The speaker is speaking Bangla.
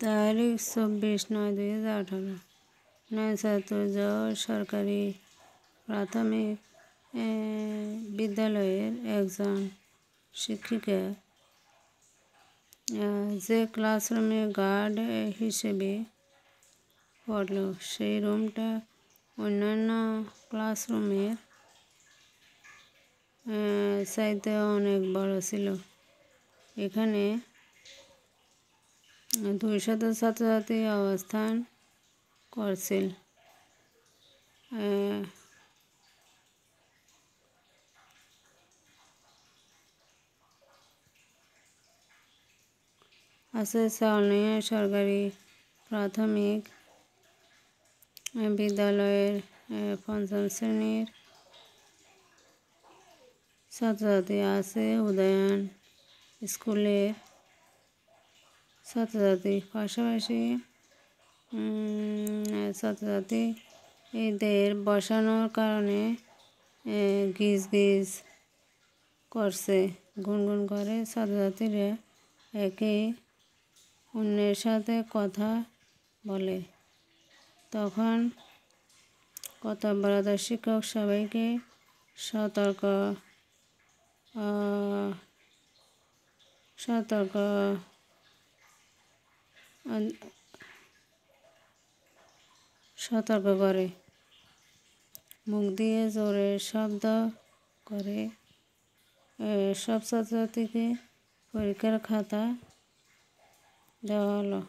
তারিখ 24/9/2018 নয়াচাতুর্য সরকারি প্রাথমিক বিদ্যালয়ের একজন শিক্ষিকা যে ক্লাসরুমে গার্ড হিসেবে পড়ল সেই রুমটা অন্যান্য ক্লাসরুমের চাইতে অনেক বড় ছিল। এখানে 200 ছাত্রছাত্রী অবস্থান করছিল। চাউনিয়া সরকারি প্রাথমিক বিদ্যালয়ের 5ম শ্রেণীর ছাত্রছাত্রী আছে। উদয়ন স্কুলের ছাত্রছাত্রী পাশাপাশি ছাত্রছাত্রী এদের বসানোর কারণে গিজ গিজ করছে, গুনগুন করে। ছাত্রছাত্রীরা একে অন্যের সাথে কথা বলে। তখন কর্তব্যরত শিক্ষক সবাইকে সতর্ক করে, মুখ দিয়ে জোরে শব্দ করে সব ছাত্রছাত্রীকে পরীক্ষার খাতা দেওয়া হলো।